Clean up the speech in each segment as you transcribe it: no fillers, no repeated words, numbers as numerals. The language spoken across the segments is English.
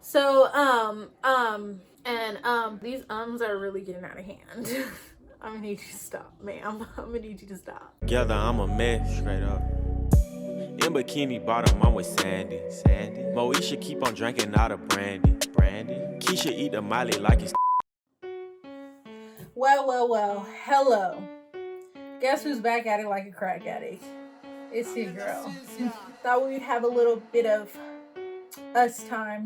These are really getting out of hand. I'm gonna need you to stop, ma'am. I'm gonna need you to stop. Together, I'm a mess, straight up. In bikini bottom, I'm with Sandy. Moesha keep on drinking out of brandy. Keisha eat the Molly like it's. Well. Hello. Guess who's back at it like a crack addict? It's your girl. Thought we'd have a little bit of us time,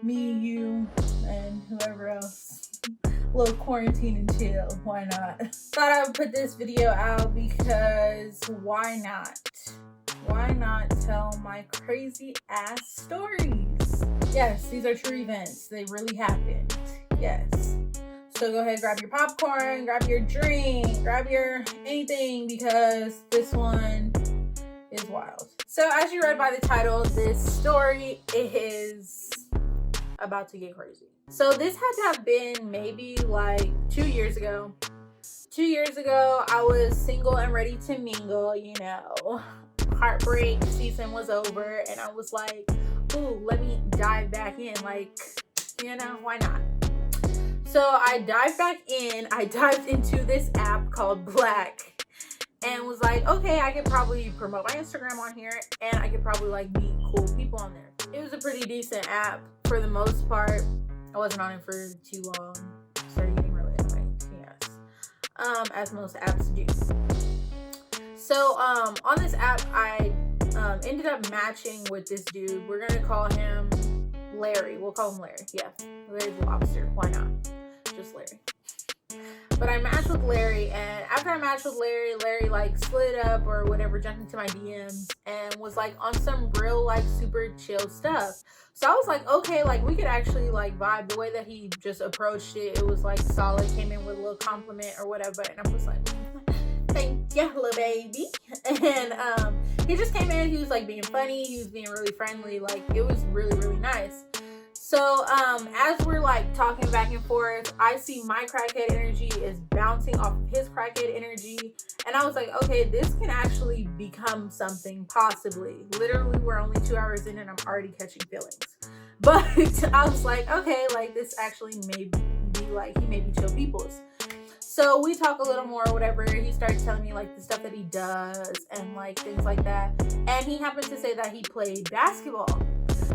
me, you, and whoever else. A little quarantine and chill. Why not? Thought I would put this video out because why not? Why not tell my crazy ass stories? Yes, these are true events. They really happened. Yes. So go ahead, grab your popcorn, grab your drink, grab your anything, because this one is wild. So as you read by the title, this story is about to get crazy. So this had to have been maybe like 2 years ago. 2 years ago, I was single and ready to mingle, Heartbreak season was over, and I was like, ooh, let me dive back in. Like, why not? So I dived back in. I dived into this app called Black and was like, okay, I could probably promote my Instagram on here, and I could probably like meet cool people on there. It was a pretty decent app for the most part. I wasn't on it for too long. Started getting really annoying, yes. As most apps do. So on this app, I ended up matching with this dude. We're gonna call him Larry. We'll call him Larry. Yeah, Larry the Lobster. Why not? Just Larry. But I matched with Larry, and after I matched with Larry like slid up or whatever, jumped into my DMs and was like on some real like super chill stuff. So I was like, okay, like we could actually like vibe. The way that he just approached it, it was like solid. Came in with a little compliment or whatever, and I was like, thank you, little baby. And he just came in. He was like being funny. He was being really friendly. Like it was really, really nice. So as we're like talking back and forth, I see my crackhead energy is bouncing off of his crackhead energy, and I was like, okay, this can actually become something, possibly. Literally, we're only 2 hours in and I'm already catching feelings. But I was like, okay, like this actually may be like, he may be chill people's. So we talk a little more or whatever. He starts telling me like the stuff that he does and like things like that. And he happened to say that he played basketball.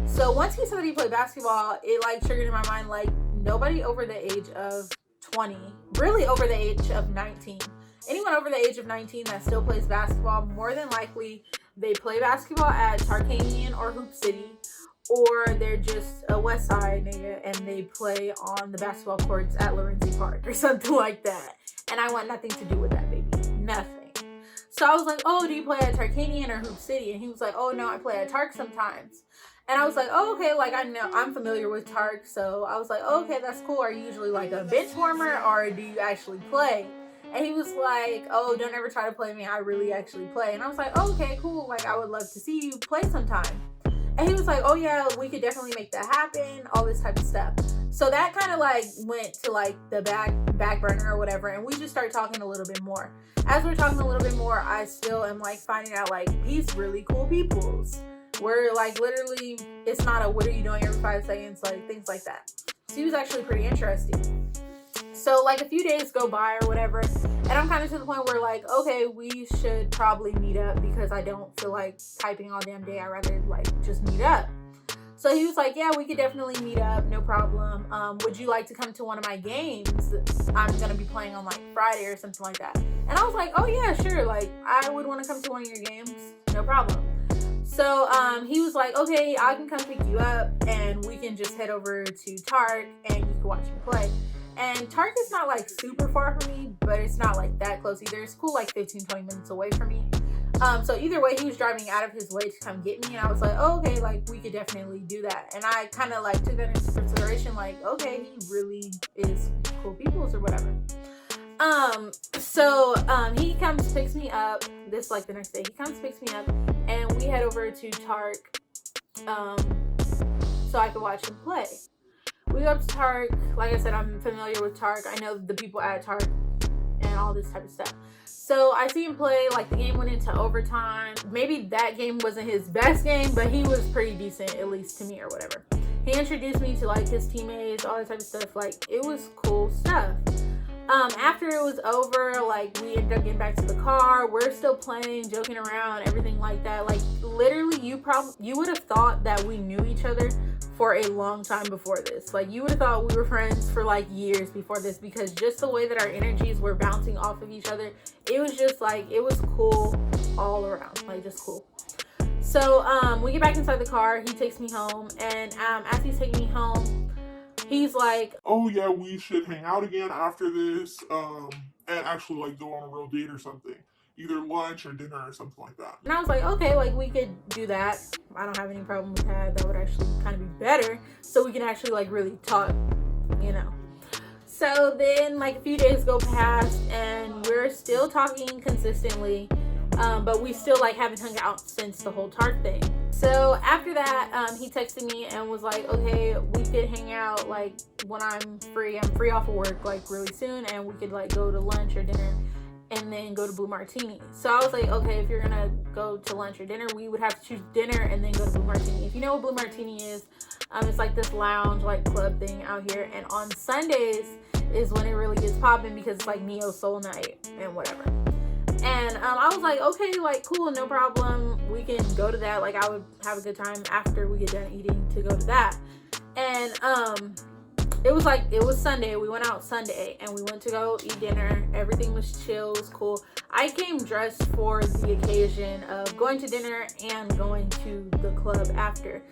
So once he said that he played basketball, it like triggered in my mind like nobody over the age of 20, really over the age of 19. Anyone over the age of 19 that still plays basketball, more than likely they play basketball at Tarkanian or Hoop City, or they're just a West Side nigga and they play on the basketball courts at Lorenzi Park or something like that. And I want nothing to do with that, baby. Nothing. So I was like, oh, do you play at Tarkanian or Hoop City? And he was like, oh, no, I play at Tark sometimes. And I was like, oh, okay, like I'm familiar with Tark. So I was like, oh, okay, that's cool. Are you usually like a bench warmer or do you actually play? And he was like, oh, don't ever try to play me. I really actually play. And I was like, oh, okay, cool. Like I would love to see you play sometime. And he was like, oh yeah, we could definitely make that happen, all this type of stuff. So that kind of like went to like the back burner or whatever, and we just started talking a little bit more. As we're talking a little bit more, I still am like finding out like he's really cool peoples. We're like literally, it's not a what are you doing every 5 seconds, like things like that. So he was actually pretty interesting. So like a few days go by or whatever, and I'm kind of to the point where like, okay, we should probably meet up because I don't feel like typing all damn day. I'd rather like just meet up. So he was like, yeah, we could definitely meet up, no problem. Would you like to come to one of my games? I'm gonna be playing on like Friday or something like that. And I was like, oh yeah, sure. Like I would want to come to one of your games, no problem. So he was like, okay, I can come pick you up and we can just head over to Tark and you can watch me play. And Tark is not like super far from me, but it's not like that close either. It's cool, like 15-20 minutes away from me. So either way, he was driving out of his way to come get me, and I was like, oh, okay, like we could definitely do that. And I kind of like took that into consideration, like, okay, he really is cool peoples or whatever. So he comes, picks me up, this like the next day, he comes, picks me up, and we head over to Tark, so I could watch him play. We go up to Tark. Like I said, I'm familiar with Tark. I know the people at Tark and all this type of stuff. So I see him play. Like the game went into overtime. Maybe that game wasn't his best game, but he was pretty decent, at least to me or whatever. He introduced me to like his teammates, all that type of stuff. Like, it was cool stuff. After it was over, like, we ended up getting back to the car. We're still playing, joking around, everything like that. Like, literally, you would have thought that we knew each other for a long time before this. Like, you would have thought we were friends for like years before this, because just the way that our energies were bouncing off of each other, it was just like, it was cool all around, like, just cool. So we get back inside the car. He takes me home, and as he's taking me home, he's like, oh yeah, we should hang out again after this, and actually like go on a real date or something, either lunch or dinner or something like that. And I was like, okay, like, we could do that. I don't have any problem with that. That would actually kind of be better, so we can actually like really talk, you know. So then like a few days go past, and we're still talking consistently, but we still like haven't hung out since the whole Tart thing. So after that, he texted me and was like, okay, we could hang out like when I'm free off of work like really soon, and we could like go to lunch or dinner and then go to Blue Martini. So I was like, okay, if you're gonna go to lunch or dinner, we would have to choose dinner and then go to Blue Martini. If you know what Blue Martini is, it's like this lounge like club thing out here, and on Sundays is when it really gets popping, because it's like neo soul night and whatever. And I was like, okay, like, cool, no problem, we can go to that. Like, I would have a good time after we get done eating to go to that. And it was Sunday. We went out Sunday and we went to go eat dinner. Everything was chill, it was cool. I came dressed for the occasion of going to dinner and going to the club after.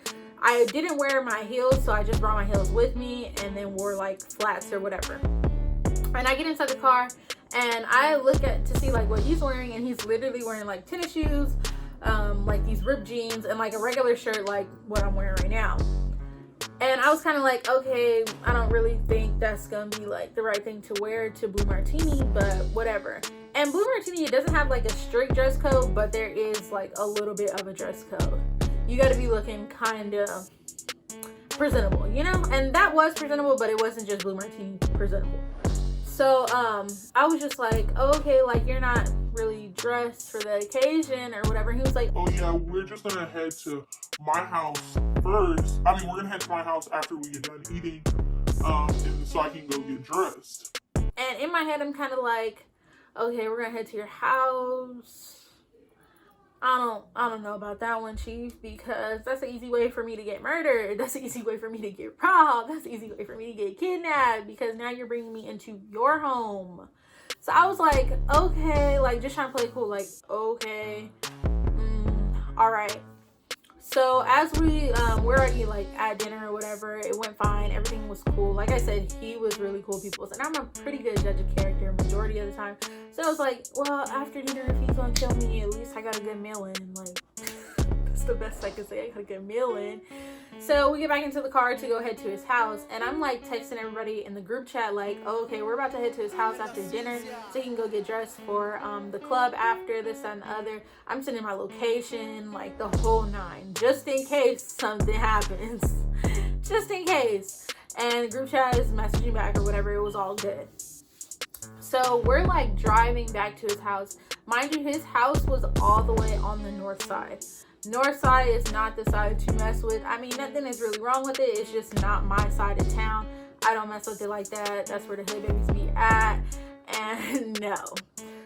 I didn't wear my heels, so I just brought my heels with me and then wore like flats or whatever. And I get inside the car and I look to see like what he's wearing, and he's literally wearing like tennis shoes, like these ripped jeans, and like a regular shirt like what I'm wearing right now. And I was kind of like, okay, I don't really think that's gonna be like the right thing to wear to Blue Martini, but whatever. And Blue Martini, it doesn't have like a strict dress code, but there is like a little bit of a dress code. You got to be looking kind of presentable, you know? And that was presentable, but it wasn't just Blue Martini presentable. So I was just like, oh, okay, like, you're not really dressed for the occasion or whatever. He was like, oh yeah, we're just gonna head to my house first. I mean, we're gonna head to my house after we get done eating, and so I can go get dressed. And in my head, I'm kind of like, okay, we're gonna head to your house. I don't know about that one, Chief, because that's an easy way for me to get murdered. That's an easy way for me to get robbed. That's an easy way for me to get kidnapped, because now you're bringing me into your home. So I was like, okay, like, just trying to play cool, like, okay, all right. So as we're already like at dinner or whatever, it went fine. Everything was cool. Like I said, he was really cool people, and I'm a pretty good judge of character majority of the time. So I was like, well, after dinner, if he's gonna kill me, at least I got a good meal in. Like, that's the best I can say. I got a good meal in. So we get back into the car to go head to his house, and I'm like texting everybody in the group chat like, oh, okay, we're about to head to his house after dinner so he can go get dressed for the club after this and the other. I'm sending my location, like the whole nine, just in case something happens. Just in case. And the group chat is messaging back or whatever. It was all good. So we're like driving back to his house. Mind you, his house was all the way on the north side. North side is not the side to mess with. I mean, nothing is really wrong with it. It's just not my side of town. I don't mess with it like that. That's where the hood babies be at. And no.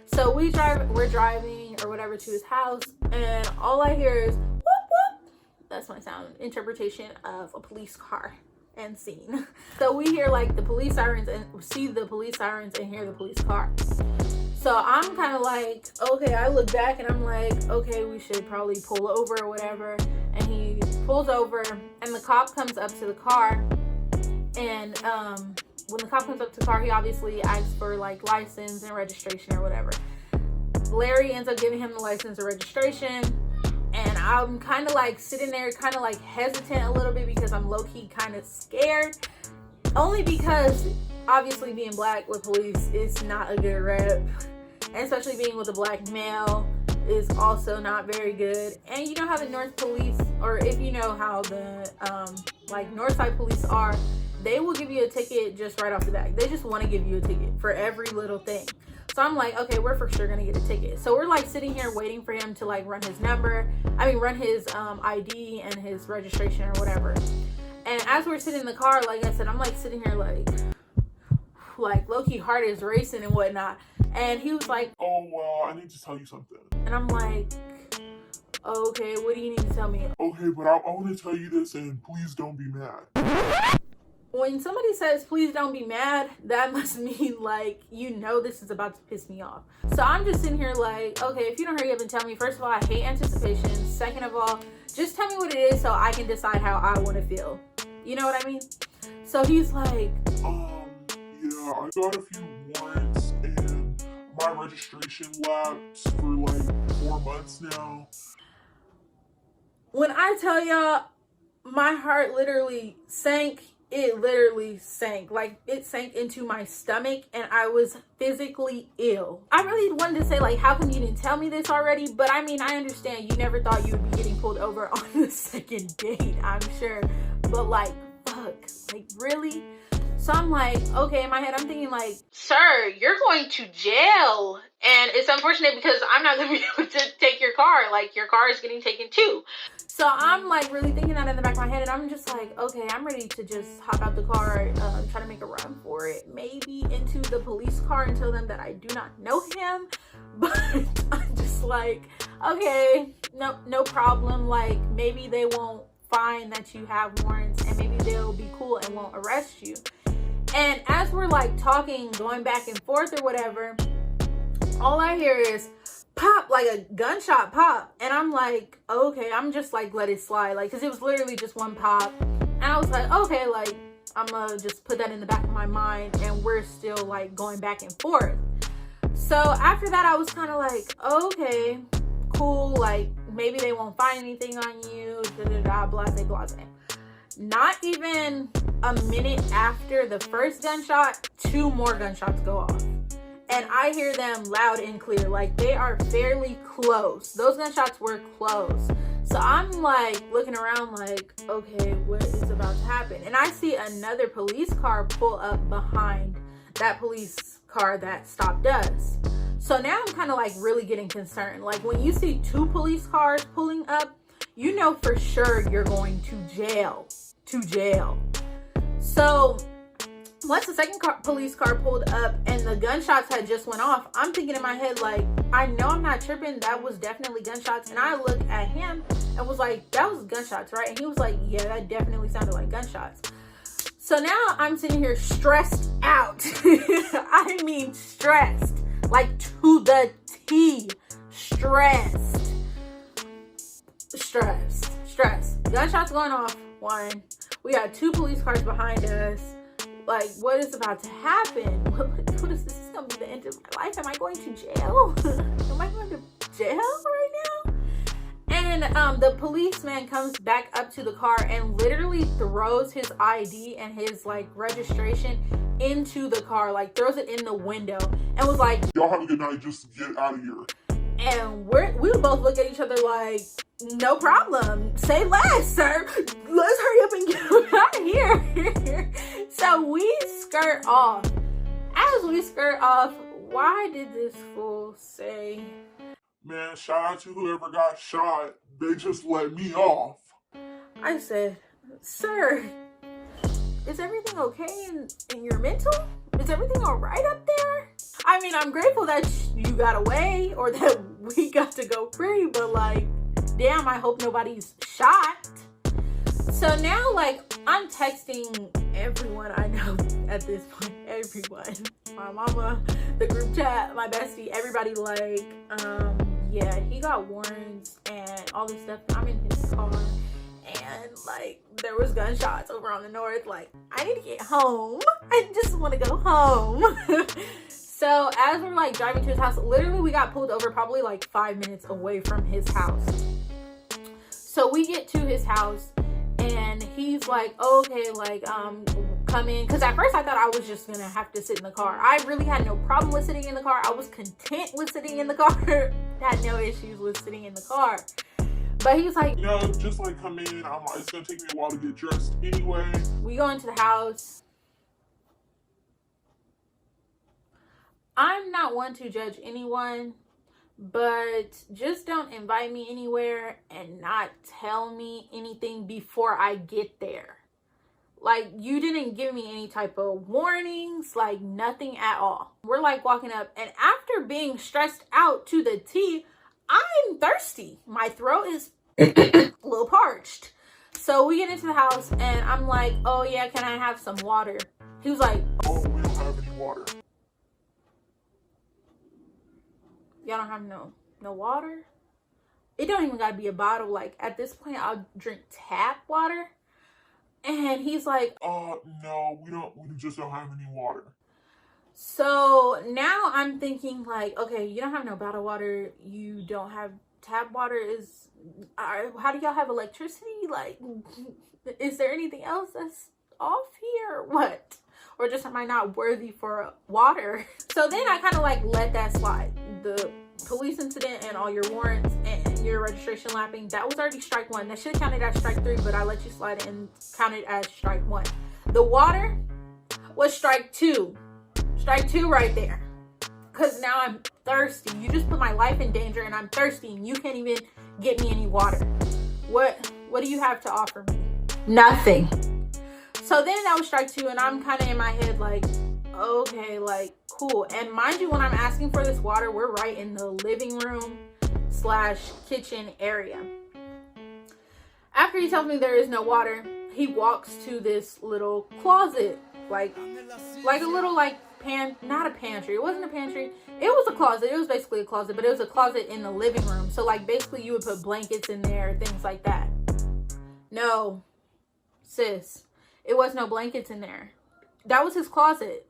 So we're driving or whatever to his house, and all I hear is whoop whoop. That's my sound interpretation of a police car and scene. So we hear like the police sirens and see the police sirens and hear the police car. So I'm kind of like, okay, I look back and I'm like, okay, we should probably pull over or whatever. And he pulls over and the cop comes up to the car. And when the cop comes up to the car, he obviously asks for like license and registration or whatever. Larry ends up giving him the license and registration. And I'm kind of like sitting there kind of like hesitant a little bit because I'm low-key kind of scared. Only because obviously being black with police is not a good rep. And especially being with a black male is also not very good. And you know how the North police, or if you know how the like Northside police are, they will give you a ticket just right off the bat. They just want to give you a ticket for every little thing. So I'm like, okay, we're for sure gonna get a ticket. So we're like sitting here waiting for him to like run his ID and his registration or whatever. And as we're sitting in the car, like I said, I'm like sitting here like low-key heart is racing and whatnot. And he was like, oh, well, I need to tell you something. And I'm like, okay, what do you need to tell me? Okay, but I want to tell you this, and please don't be mad. When somebody says, please don't be mad, that must mean, like, you know this is about to piss me off. So I'm just sitting here like, okay, if you don't hurry up and tell me, first of all, I hate anticipation. Second of all, just tell me what it is so I can decide how I want to feel. You know what I mean? So he's like, yeah, I got a few warrants, and my registration lapsed for like 4 months now. When I tell y'all, my heart literally sank. It literally sank. Like, it sank into my stomach, and I was physically ill. I really wanted to say, like, how come you didn't tell me this already? But I mean, I understand you never thought you would be getting pulled over on the second date, I'm sure. But like, fuck, like, really? So I'm like, okay, in my head, I'm thinking like, sir, you're going to jail. And it's unfortunate because I'm not going to be able to take your car. Like, your car is getting taken too. So I'm like really thinking that in the back of my head. And I'm just like, okay, I'm ready to just hop out the car, try to make a run for it. Maybe into the police car and tell them that I do not know him. But I'm just like, okay, no problem. Like, maybe they won't find that you have warrants, and maybe they'll be cool and won't arrest you. And as we're like talking, going back and forth or whatever, all I hear is pop, like a gunshot pop. And I'm like, okay, I'm just like, let it slide. Like, cause it was literally just one pop. And I was like, okay, like, I'm gonna just put that in the back of my mind. And we're still like going back and forth. So after that, I was kind of like, okay, cool. Like, maybe they won't find anything on you, blase, blase. Not even a minute after the first gunshot, 2 more gunshots go off. And I hear them loud and clear. Like, they are fairly close. Those gunshots were close. So I'm like looking around like, okay, what is about to happen? And I see another police car pull up behind that police car that stopped us. So now I'm kind of like really getting concerned. Like, when you see 2 police cars pulling up, you know for sure you're going to jail. So once the second police car pulled up and the gunshots had just went off, I'm thinking in my head, like, I know I'm not tripping. That was definitely gunshots. And I looked at him and was like, that was gunshots, right? And he was like, yeah, that definitely sounded like gunshots. So now I'm sitting here stressed out. I mean stressed. Like, to the T. Stressed. Gunshots going off. 1. We got 2 police cars behind us. Like, what is about to happen? What is this? This is gonna be the end of my life. Am I going to jail? Am I going to jail right now? And the policeman comes back up to the car and literally throws his ID and his like registration into the car, like throws it in the window, and was like, y'all have a good night, just get out of here. And we both look at each other like, no problem. Say less, sir. Let's hurry up and get out of here. So we skirt off. As we skirt off, why did this fool say, man, shout out to whoever got shot. They just let me off. I said, sir, is everything okay in your mental? Is everything all right up there? I mean, I'm grateful that you got away or that we got to go free, but like, damn, I hope nobody's shot. So now, like, I'm texting everyone I know at this point. Everyone. My mama, the group chat, my bestie, everybody like, yeah, he got warrants and all this stuff. I'm in his car. And like, there was gunshots over on the north. Like, I need to get home. I just want to go home. So as we're like driving to his house, literally we got pulled over probably like 5 minutes away from his house. So we get to his house and he's like, oh, okay, like, come in. Because at first I thought I was just gonna have to sit in the car. I really had no problem with sitting in the car. I was content with sitting in the car. Had no issues with sitting in the car. But he was like, no, just like come in. I'm like, it's gonna take me a while to get dressed anyway. We go into the house. I'm not one to judge anyone, but just don't invite me anywhere and not tell me anything before I get there. Like, you didn't give me any type of warnings, like nothing at all. We're like walking up, and after being stressed out to the T, I'm thirsty. My throat is a little parched. So we get into the house, and I'm like, oh yeah, can I have some water? He was like, oh, we don't have any water. Y'all don't have no water? It don't even gotta be a bottle. Like, at this point, I'll drink tap water. And he's like, no, we just don't have any water. So now I'm thinking, like, okay, you don't have no bottled water, you don't have tap water. How do y'all have electricity? Like, is there anything else that's off here or what? Or just am I not worthy for water? So then I kind of like let that slide. The police incident and all your warrants and your registration lapping, that was already strike one. That should have counted as strike three, but I let you slide it and counted as strike one. The water was strike two. Strike two right there. Because now I'm thirsty. You just put my life in danger and I'm thirsty and you can't even get me any water. What do you have to offer me? Nothing. So then that was strike two, and I'm kind of in my head like, okay, like, cool. And mind you, when I'm asking for this water, we're right in the living room / kitchen area. After he tells me there is no water, he walks to this little closet, like a little not a pantry. It wasn't a pantry. It was a closet. It was basically a closet, but it was a closet in the living room. So like basically you would put blankets in there, things like that. No, sis. It was no blankets in there. That was his closet.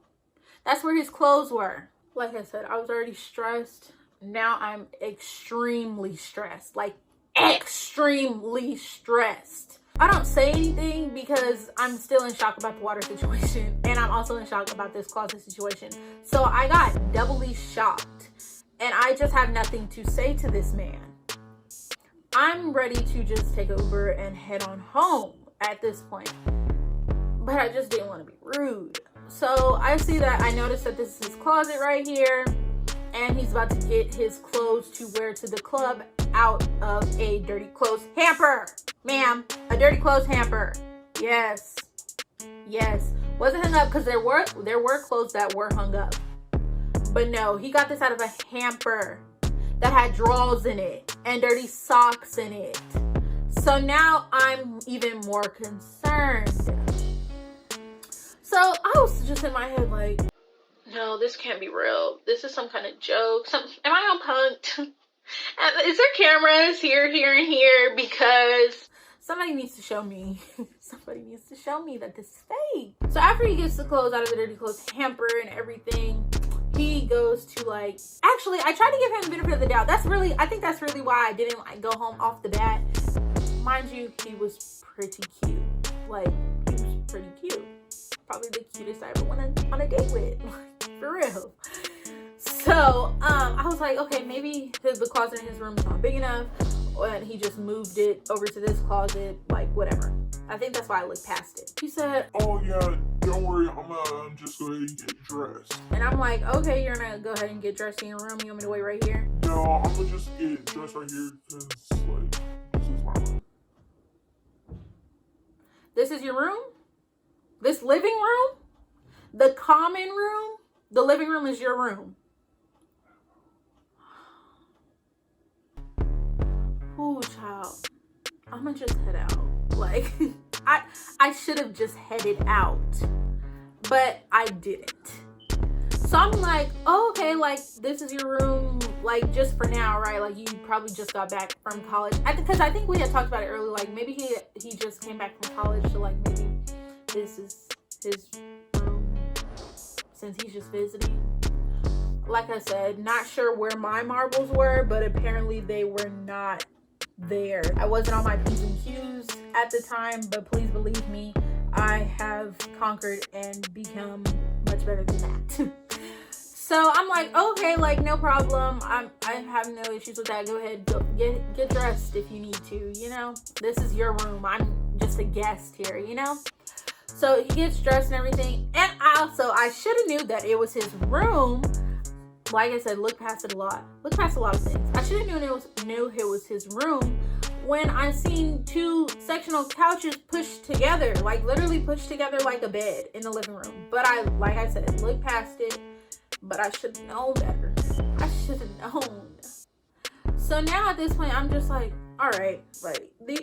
That's where his clothes were. Like I said, I was already stressed. Now I'm extremely stressed. Like, extremely stressed. I don't say anything because I'm still in shock about the water situation. And I'm also in shock about this closet situation. So I got doubly shocked. And I just have nothing to say to this man. I'm ready to just take Uber and head on home at this point. But I just didn't want to be rude. So I see that, I noticed that this is his closet right here. And he's about to get his clothes to wear to the club out of a dirty clothes hamper. Ma'am, a dirty clothes hamper. Yes. Yes. Wasn't hung up because there were clothes that were hung up. But no, he got this out of a hamper that had drawers in it and dirty socks in it. So now I'm even more concerned. So I was just in my head like, no, this can't be real. This is some kind of joke. Am I on punked? Is there cameras here, and here? Because somebody needs to show me. Somebody needs to show me that this is fake. So after he gets the clothes out of the dirty clothes hamper and everything, he goes to like, actually, I tried to give him the benefit of the doubt. I think that's really why I didn't like go home off the bat. Mind you, he was pretty cute. Like, he was pretty cute. Probably the cutest I ever went on a date with. For real. So, I was like, okay, maybe the closet in his room is not big enough. And he just moved it over to this closet, like, whatever. I think that's why I looked past it. He said, oh yeah, don't worry, I'm gonna just go ahead and get dressed. And I'm like, okay, you're gonna go ahead and get dressed in your room. You want me to wait right here? No, I'm gonna just get dressed right here because, like, this is my room. This is your room? This living room? The common room? The living room is your room. Ooh, child. I'm gonna just head out. Like, I should have just headed out. But I didn't. So I'm like, oh, okay, like, this is your room, like, just for now, right? Like, you probably just got back from college. Because I think we had talked about it earlier. Like, maybe he just came back from college. So, like, maybe this is his room since he's just visiting. Like I said, not sure where my marbles were, but apparently they were not there. I wasn't on my P's and Q's at the time, but please believe me, I have conquered and become much better than that. So I'm like, okay, like, no problem. I have no issues with that. Go ahead, get dressed if you need to, you know? This is your room. I'm just a guest here, you know? So he gets dressed and everything. And I should have knew that it was his room. Like I said, look past it a lot. Look past a lot of things. I should have knew it was his room when I seen two sectional couches pushed together, like literally pushed together like a bed in the living room. But like I said, looked past it, but I should have known better. I should have known. So now at this point, I'm just like, all right,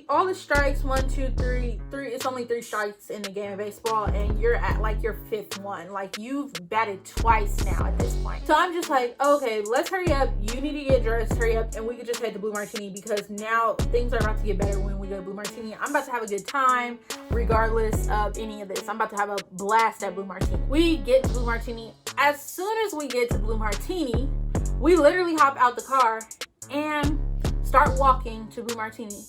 all the strikes, 1, 2, 3, it's only 3 strikes in the game of baseball, and you're at like your 5th one. Like, you've batted twice now at this point. So I'm just like, okay, let's hurry up. You need to get dressed, hurry up, and we could just head to Blue Martini, because now things are about to get better when we go to Blue Martini. I'm about to have a good time regardless of any of this. I'm about to have a blast at Blue Martini. We get to Blue Martini. As soon as we get to Blue Martini, we literally hop out the car and start walking to Blue Martini.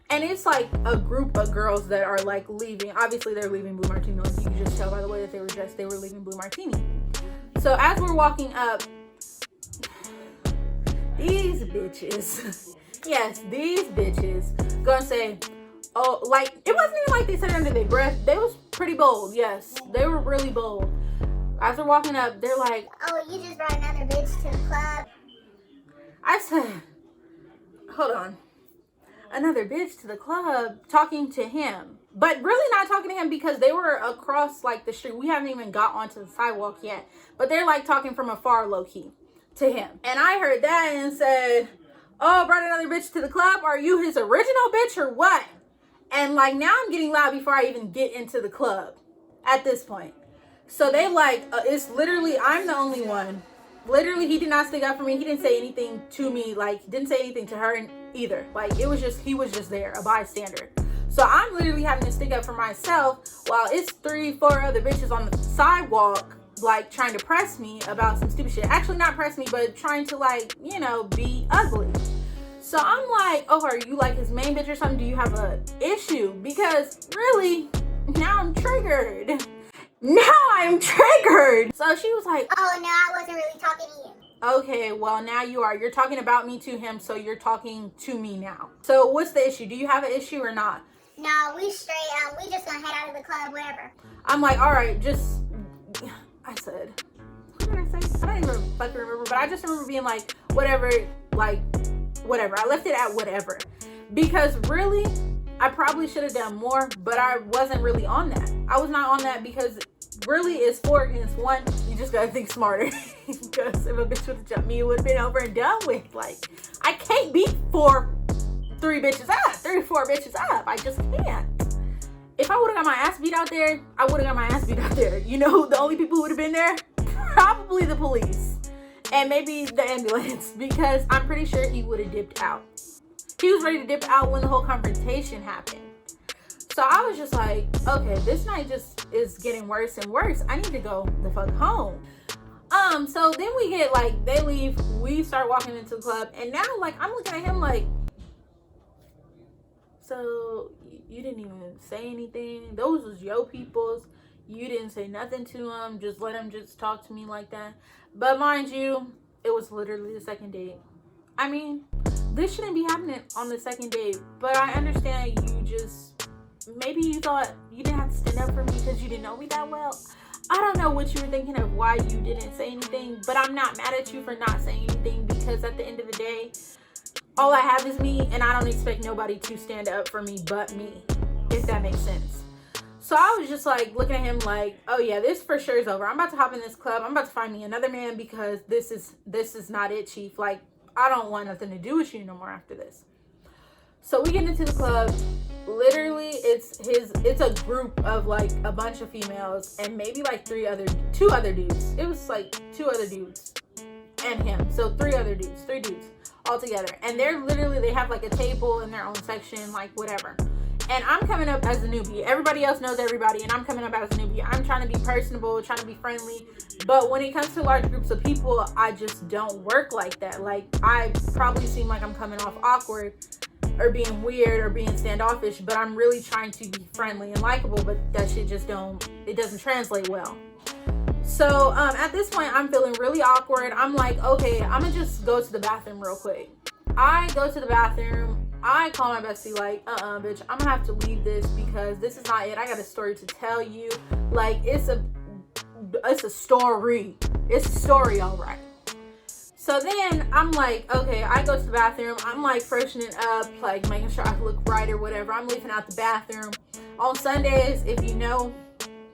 And it's like a group of girls that are like leaving. Obviously they're leaving Blue Martini. Like, you can just tell by the way that they were dressed, they were leaving Blue Martini. So as we're walking up, these bitches, yes, these bitches gonna say, oh, like, it wasn't even like they said it under their breath. They was pretty bold. Yes, they were really bold. As we're walking up, they're like, oh, you just brought another bitch to the club. I said, hold on. Another bitch to the club, talking to him. But really not talking to him, because they were across like the street. We haven't even got onto the sidewalk yet. But they're like talking from afar, low key, to him. And I heard that and said, oh, brought another bitch to the club? Are you his original bitch or what? And like, now I'm getting loud before I even get into the club at this point. So they like, it's literally, I'm the only one. Literally, he did not stick up for me. He didn't say anything to me. Like, didn't say anything to her either. Like, it was just, he was just there, a bystander. So I'm literally having to stick up for myself while it's 3, 4 other bitches on the sidewalk, like, trying to press me about some stupid shit. Actually, not press me, but trying to, like, you know, be ugly. So I'm like, oh, are you like his main bitch or something? Do you have a issue? Because really, now I'm triggered. Now I'm triggered. So she was like, oh, no, I wasn't really talking to you. Okay, well, now you are. You're talking about me to him, so you're talking to me now. So what's the issue? Do you have an issue or not? No, we straight, we just gonna head out of the club, whatever. I'm like, all right, just, I said, what did I say? I don't even fucking remember, but I just remember being like, whatever, like, whatever. I left it at whatever. Because really, I probably should have done more, but I wasn't really on that. I was not on that because really it's 4 against 1. You just gotta think smarter. Because if a bitch would have jumped me, it would have been over and done with. Like, I can't beat 3 bitches up, 3 or 4 bitches up. I just can't. If I would have got my ass beat out there, I would have got my ass beat out there. You know, the only people who would have been there? Probably the police. And maybe the ambulance. Because I'm pretty sure he would have dipped out. He was ready to dip out when the whole confrontation happened. So I was just like, okay, this night just is getting worse and worse. I need to go the fuck home. So then we get like, they leave, we start walking into the club, and now like I'm looking at him like, so you didn't even say anything? Those was your peoples. You didn't say nothing to him, just let him just talk to me like that. But mind you, it was literally the second date. I mean, this shouldn't be happening on the second date, but I understand you just, maybe you thought you didn't have to stand up for me because you didn't know me that well. I don't know what you were thinking of why you didn't say anything, but I'm not mad at you for not saying anything, because at the end of the day, all I have is me, and I don't expect nobody to stand up for me but me, if that makes sense. So I was just like looking at him like, oh yeah, this for sure is over. I'm about to hop in this club. I'm about to find me another man, because this is not it, chief. Like, I don't want nothing to do with you no more after this. So we get into the club. Literally, it's a group of like a bunch of females and maybe like 2 other dudes. It was like 2 other dudes and him. So 3 dudes all together. And they have like a table in their own section, like whatever. And I'm coming up as a newbie. Everybody else knows everybody, and I'm coming up as a newbie. I'm trying to be personable, trying to be friendly. But when it comes to large groups of people, I just don't work like that. Like, I probably seem like I'm coming off awkward or being weird or being standoffish, but I'm really trying to be friendly and likable, but that shit just it doesn't translate well. So at this point, I'm feeling really awkward. I'm like, okay, I'm gonna just go to the bathroom real quick. I go to the bathroom. I call my bestie like, bitch, I'm gonna have to leave this because this is not it. I got a story to tell you. Like, it's a story. It's a story, all right. So then I'm like, okay, I go to the bathroom. I'm like freshening up, like making sure I look right or whatever. I'm leaving out the bathroom. On Sundays, if you know,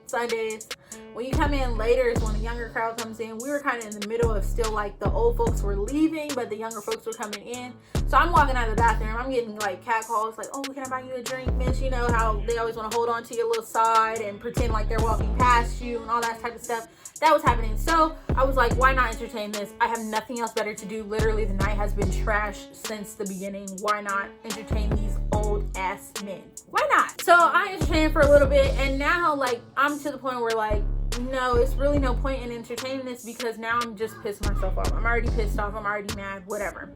Sundays, when you come in later is when the younger crowd comes in. We were kind of in the middle of still like the old folks were leaving, but the younger folks were coming in. So I'm walking out of the bathroom. I'm getting like cat calls like, oh, can I buy you a drink, miss? You know how they always want to hold on to your little side and pretend like they're walking past you and all that type of stuff. That was happening. So I was like, why not entertain this? I have nothing else better to do. Literally, the night has been trashed since the beginning. Why not entertain these old ass men? Why not? So I entertained for a little bit, and now like I'm to the point where like, no, it's really no point in entertaining this because now I'm just pissing myself off. I'm already pissed off. I'm already mad, whatever.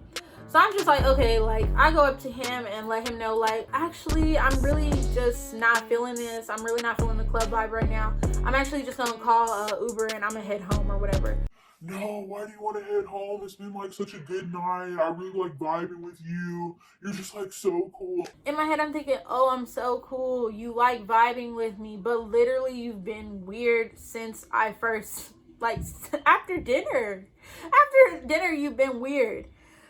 So I'm just like, okay, like I go up to him and let him know like, actually, I'm really just not feeling this. I'm really not feeling the club vibe right now. I'm actually just gonna call Uber and I'm gonna head home or whatever. No, why do you want to head home? It's been like such a good night. I really like vibing with you. You're just like so cool. In my head, I'm thinking, oh, I'm so cool. You like vibing with me, but literally you've been weird since I first, like after dinner. After dinner, you've been weird.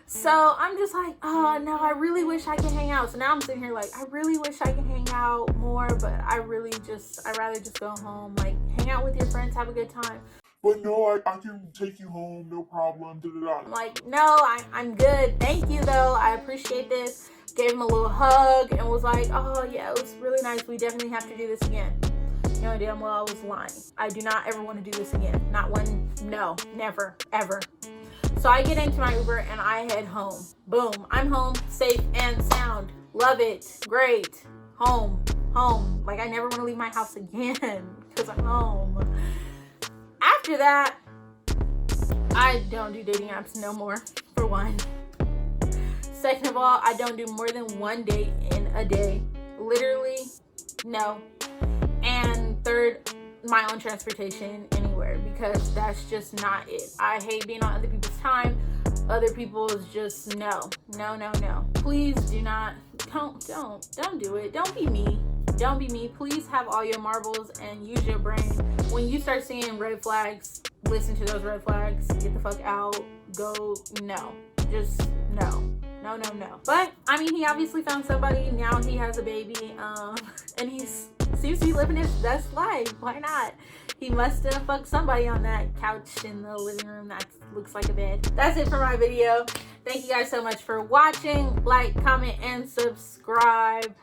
So I'm just like, oh no, I really wish I could hang out. So now I'm sitting here like, I really wish I could hang out more, but I'd rather just go home, like hang out with your friends, have a good time. But no, I can take you home, no problem. I'm like, no, I'm good. Thank you though. I appreciate this. Gave him a little hug and was like, oh yeah, it was really nice. We definitely have to do this again. You know damn well I was lying. I do not ever want to do this again. Not one, no, never, ever. So I get into my Uber and I head home. Boom, I'm home, safe and sound. Love it, great. Home. Like I never want to leave my house again because I'm home. After that, I don't do dating apps no more, for one. Second of all, I don't do more than one date in a day. Literally, no. And third, my own transportation anywhere because that's just not it. I hate being on other people's time. Other people's just no. Please do not, don't do it. Don't be me. Don't be me. Please have all your marbles and use your brain. When you start seeing red flags, listen to those red flags. Get the fuck out. Go. No. Just no. No. But I mean, he obviously found somebody. Now he has a baby. And he seems to be living his best life. Why not? He must have fucked somebody on that couch in the living room that looks like a bed. That's it for my video. Thank you guys so much for watching. Like, comment, and subscribe.